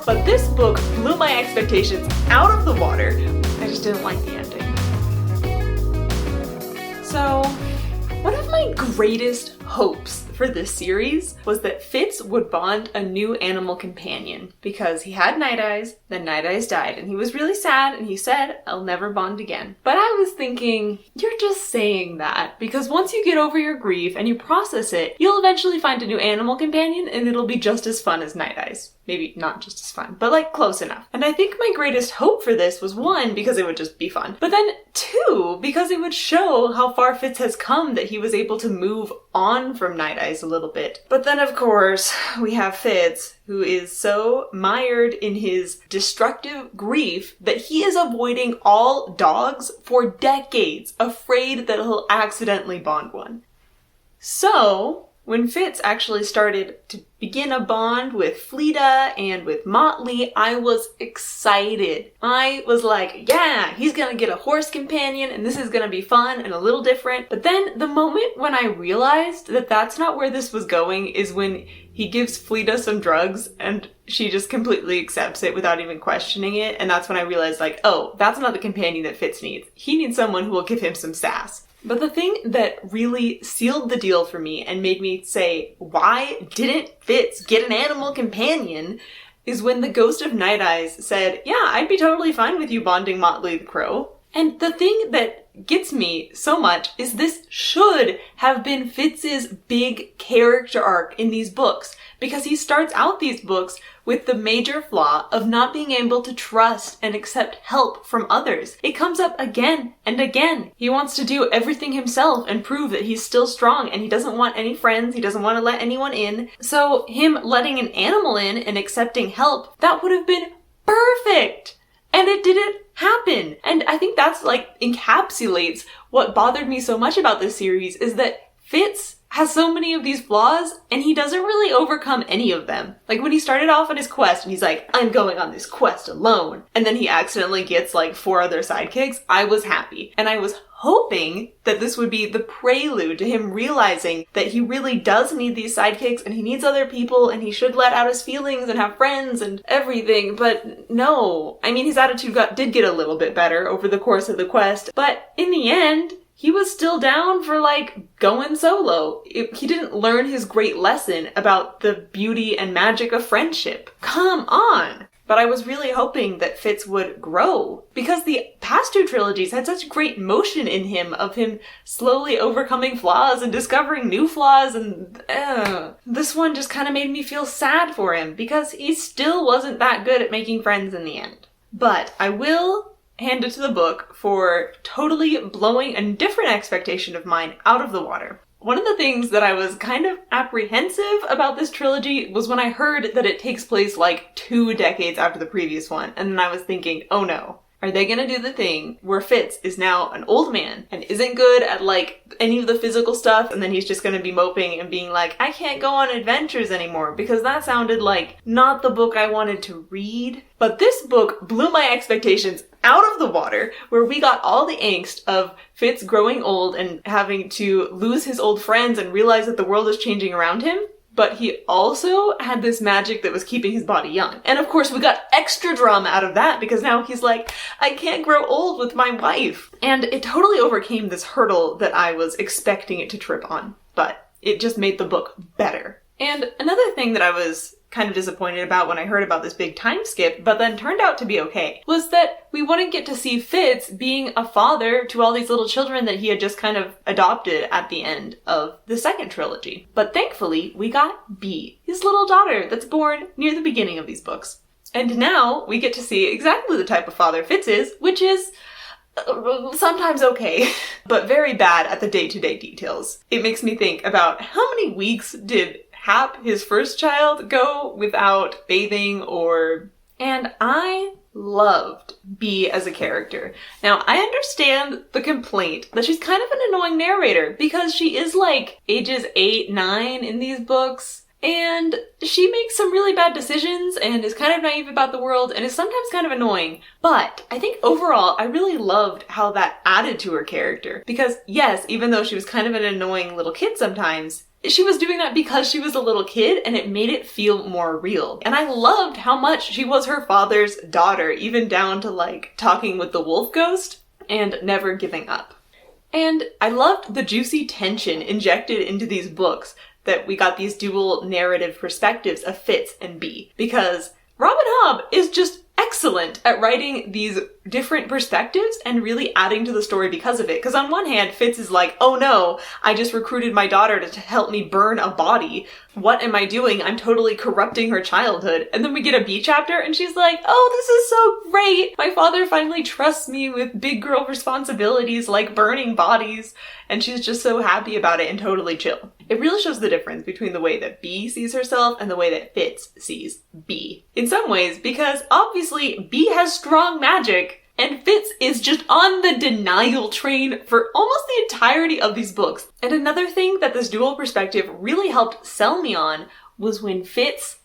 But this book blew my expectations out of the water. I just didn't like the ending. So, one of my greatest hopes for this series was that Fitz would bond a new animal companion, because he had Night Eyes, then Night Eyes died, and he was really sad, and he said, "I'll never bond again." But I was thinking, you're just saying that, because once you get over your grief and you process it, you'll eventually find a new animal companion, and it'll be just as fun as Night Eyes. Maybe not just as fun, but like close enough. And I think my greatest hope for this was, one, because it would just be fun, but then two, because it would show how far Fitz has come, that he was able to move on from Night Eyes a little bit. But then of course, we have Fitz, who is so mired in his destructive grief that he is avoiding all dogs for decades, afraid that he'll accidentally bond one. So, when Fitz actually started to begin a bond with Fleeta and with Motley, I was excited. I was like, yeah, he's gonna get a horse companion and this is gonna be fun and a little different. But then the moment when I realized that that's not where this was going is when he gives Fleeta some drugs and she just completely accepts it without even questioning it. And that's when I realized, like, oh, that's not the companion that Fitz needs. He needs someone who will give him some sass. But the thing that really sealed the deal for me and made me say, why didn't Fitz get an animal companion, is when the ghost of Night Eyes said, yeah, I'd be totally fine with you bonding Motley the Crow. And the thing that gets me so much is this should have been Fitz's big character arc in these books, because he starts out these books with the major flaw of not being able to trust and accept help from others. It comes up again and again. He wants to do everything himself and prove that he's still strong, and he doesn't want any friends, he doesn't want to let anyone in. So him letting an animal in and accepting help, that would have been perfect! And it didn't happen. And I think that's like encapsulates what bothered me so much about this series, is that Fitz has so many of these flaws and he doesn't really overcome any of them. Like when he started off on his quest and he's like, I'm going on this quest alone, and then he accidentally gets like 4 other sidekicks, I was happy. And I was hoping that this would be the prelude to him realizing that he really does need these sidekicks and he needs other people and he should let out his feelings and have friends and everything. But no. I mean, his attitude did get a little bit better over the course of the quest, but in the end, he was still down for, like, going solo. He didn't learn his great lesson about the beauty and magic of friendship. Come on! But I was really hoping that Fitz would grow, because the past 2 trilogies had such great motion in him, of him slowly overcoming flaws and discovering new flaws, and this one just kind of made me feel sad for him, because he still wasn't that good at making friends in the end. But I will hand it to the book for totally blowing a different expectation of mine out of the water. One of the things that I was kind of apprehensive about this trilogy was when I heard that it takes place like 2 decades after the previous one, and then I was thinking, oh no. Are they gonna do the thing where Fitz is now an old man and isn't good at like any of the physical stuff, and then he's just gonna be moping and being like, I can't go on adventures anymore, because that sounded like not the book I wanted to read. But this book blew my expectations out of the water, where we got all the angst of Fitz growing old and having to lose his old friends and realize that the world is changing around him. But he also had this magic that was keeping his body young. And of course we got extra drama out of that, because now he's like, I can't grow old with my wife. And it totally overcame this hurdle that I was expecting it to trip on. But it just made the book better. And another thing that I was kind of disappointed about when I heard about this big time skip, but then turned out to be okay, was that we wouldn't get to see Fitz being a father to all these little children that he had just kind of adopted at the end of the second trilogy. But thankfully, we got Bee, his little daughter that's born near the beginning of these books. And now we get to see exactly the type of father Fitz is, which is sometimes okay, but very bad at the day-to-day details. It makes me think about how many weeks did Hap, his first child, go without bathing and I loved Bee as a character. Now, I understand the complaint that she's kind of an annoying narrator, because she is like ages 8, 9 in these books, and she makes some really bad decisions and is kind of naive about the world and is sometimes kind of annoying. But I think overall, I really loved how that added to her character, because yes, even though she was kind of an annoying little kid sometimes, she was doing that because she was a little kid and it made it feel more real. And I loved how much she was her father's daughter, even down to like talking with the wolf ghost and never giving up. And I loved the juicy tension injected into these books, that we got these dual narrative perspectives of Fitz and Bee, because Robin Hobb is just excellent at writing these different perspectives and really adding to the story because of it. Because on one hand, Fitz is like, oh no, I just recruited my daughter to help me burn a body. What am I doing? I'm totally corrupting her childhood. And then we get a Bee chapter and she's like, oh, this is so great. My father finally trusts me with big girl responsibilities like burning bodies. And she's just so happy about it and totally chill. It really shows the difference between the way that Bee sees herself and the way that Fitz sees Bee. In some ways, because obviously Bee has strong magic, and Fitz is just on the denial train for almost the entirety of these books. And another thing that this dual perspective really helped sell me on was when Fitz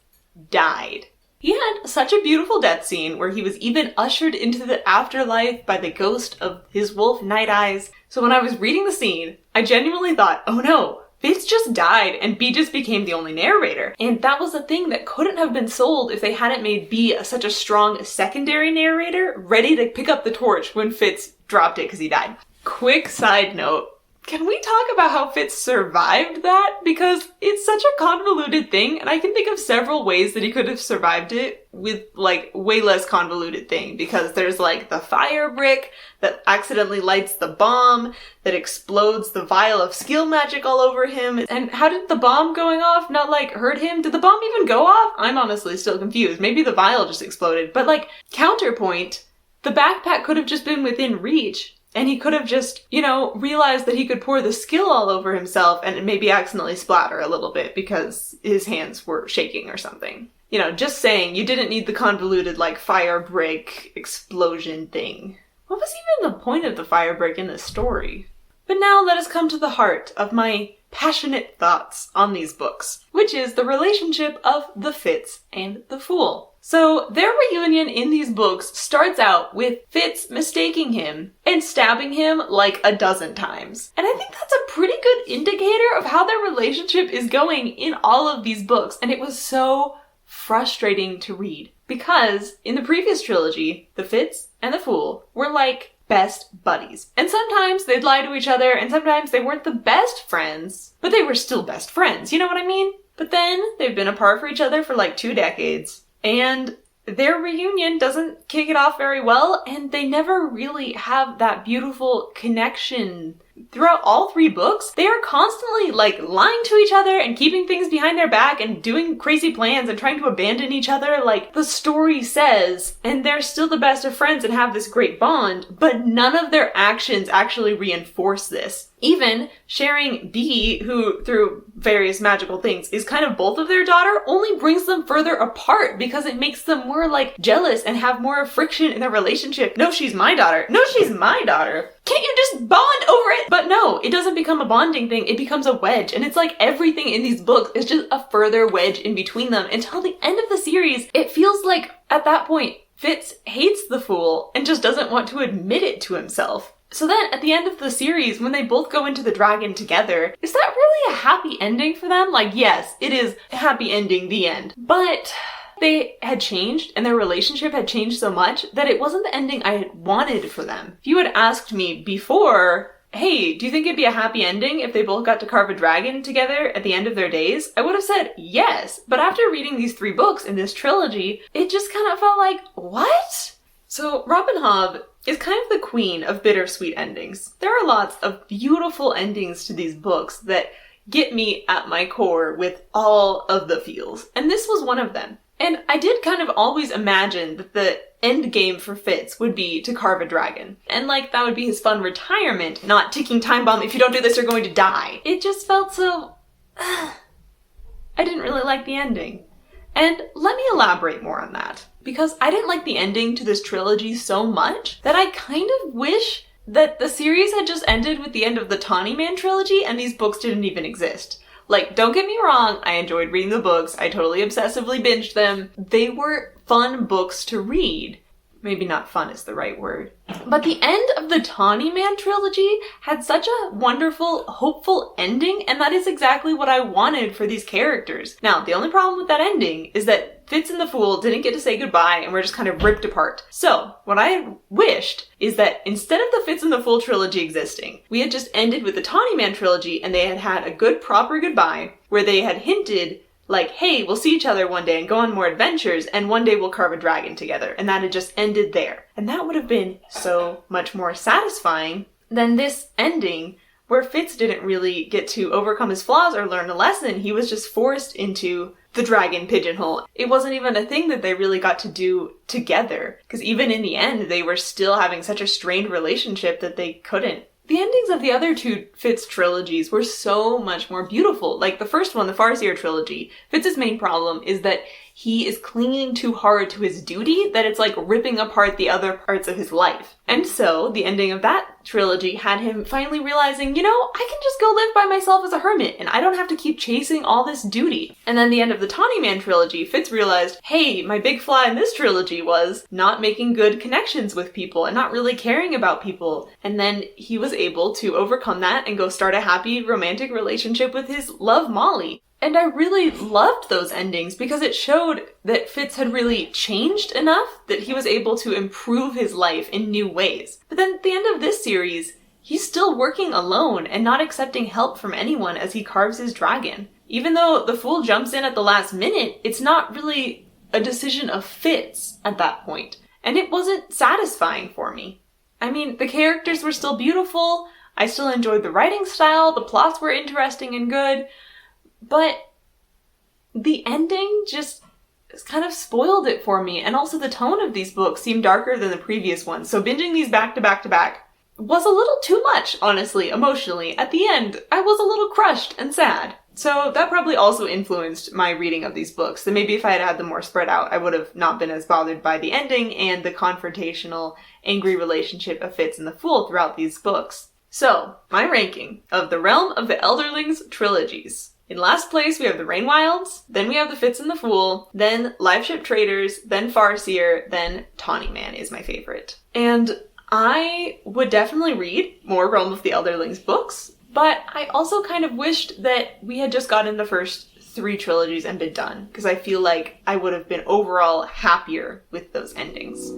died. He had such a beautiful death scene where he was even ushered into the afterlife by the ghost of his wolf Night Eyes. So when I was reading the scene, I genuinely thought, oh no, Fitz just died and Bee just became the only narrator. And that was a thing that couldn't have been sold if they hadn't made Bee such a strong secondary narrator, ready to pick up the torch when Fitz dropped it because he died. Quick side note. Can we talk about how Fitz survived that? Because it's such a convoluted thing, and I can think of several ways that he could have survived it with, like, way less convoluted thing. Because there's, like, the fire brick that accidentally lights the bomb, that explodes the vial of skill magic all over him. And how did the bomb going off not, like, hurt him? Did the bomb even go off? I'm honestly still confused. Maybe the vial just exploded. But, like, counterpoint, the backpack could have just been within reach. And he could have just, realized that he could pour the skill all over himself and maybe accidentally splatter a little bit because his hands were shaking or something. Just saying, you didn't need the convoluted, like, fire break explosion thing. What was even the point of the fire break in this story? But now let us come to the heart of my passionate thoughts on these books, which is the relationship of the Fitz and the Fool. So their reunion in these books starts out with Fitz mistaking him and stabbing him like a dozen times. And I think that's a pretty good indicator of how their relationship is going in all of these books. And it was so frustrating to read because in the previous trilogy, the Fitz and the Fool were like best buddies. And sometimes they'd lie to each other and sometimes they weren't the best friends, but they were still best friends. You know what I mean? But then they've been apart for each other for like 2 decades. And their reunion doesn't kick it off very well, and they never really have that beautiful connection. Throughout all 3 books, they are constantly, like, lying to each other and keeping things behind their back and doing crazy plans and trying to abandon each other like the story says. And they're still the best of friends and have this great bond, but none of their actions actually reinforce this. Even sharing Bee, who through various magical things is kind of both of their daughter, only brings them further apart because it makes them more like jealous and have more friction in their relationship. No, she's my daughter. No, she's my daughter. Can't you just bond over it? But no, it doesn't become a bonding thing. It becomes a wedge. And it's like everything in these books is just a further wedge in between them until the end of the series. It feels like at that point, Fitz hates the Fool and just doesn't want to admit it to himself. So then, at the end of the series, when they both go into the dragon together, is that really a happy ending for them? Like, yes, it is a happy ending, the end. But they had changed, and their relationship had changed so much that it wasn't the ending I had wanted for them. If you had asked me before, hey, do you think it'd be a happy ending if they both got to carve a dragon together at the end of their days? I would have said yes. But after reading these 3 books in this trilogy, it just kind of felt like, what? So Robin Hobb is kind of the queen of bittersweet endings. There are lots of beautiful endings to these books that get me at my core with all of the feels. And this was one of them. And I did kind of always imagine that the end game for Fitz would be to carve a dragon. And like, that would be his fun retirement, not ticking time bomb, if you don't do this, you're going to die. It just felt so... I didn't really like the ending. And let me elaborate more on that. Because I didn't like the ending to this trilogy so much that I kind of wish that the series had just ended with the end of the Tawny Man trilogy and these books didn't even exist. Like, don't get me wrong, I enjoyed reading the books, I totally obsessively binged them. They were fun books to read. Maybe not fun is the right word. But the end of the Tawny Man trilogy had such a wonderful, hopeful ending, and that is exactly what I wanted for these characters. Now, the only problem with that ending is that Fitz and the Fool didn't get to say goodbye and were just kind of ripped apart. So, what I wished is that instead of the Fitz and the Fool trilogy existing, we had just ended with the Tawny Man trilogy and they had had a good, proper goodbye where they had hinted like, hey, we'll see each other one day and go on more adventures, and one day we'll carve a dragon together. And that had just ended there. And that would have been so much more satisfying than this ending where Fitz didn't really get to overcome his flaws or learn a lesson. He was just forced into the dragon pigeonhole. It wasn't even a thing that they really got to do together. Because even in the end, they were still having such a strained relationship that they couldn't. The endings of the other two Fitz trilogies were so much more beautiful. Like the first one, the Farseer trilogy, Fitz's main problem is that he is clinging too hard to his duty that it's like ripping apart the other parts of his life. And so the ending of that trilogy had him finally realizing, you know, I can just go live by myself as a hermit and I don't have to keep chasing all this duty. And then the end of the Tawny Man trilogy, Fitz realized, hey, my big flaw in this trilogy was not making good connections with people and not really caring about people. And then he was able to overcome that and go start a happy romantic relationship with his love Molly. And I really loved those endings because it showed that Fitz had really changed enough that he was able to improve his life in new ways. But then at the end of this series, he's still working alone and not accepting help from anyone as he carves his dragon. Even though the Fool jumps in at the last minute, it's not really a decision of Fitz at that point. And it wasn't satisfying for me. I mean, the characters were still beautiful, I still enjoyed the writing style, the plots were interesting and good, but the ending just kind of spoiled it for me. And also the tone of these books seemed darker than the previous ones. So binging these back to back to back was a little too much, honestly, emotionally. At the end, I was a little crushed and sad. So that probably also influenced my reading of these books. So maybe if I had had them more spread out, I would have not been as bothered by the ending and the confrontational, angry relationship of Fitz and the Fool throughout these books. So, my ranking of the Realm of the Elderlings trilogies. In last place, we have the Rainwilds, then we have the Fitz and the Fool, then Live Ship Traders, then Farseer, then Tawny Man is my favorite. And I would definitely read more Realm of the Elderlings books, but I also kind of wished that we had just gotten the first 3 trilogies and been done, because I feel like I would have been overall happier with those endings.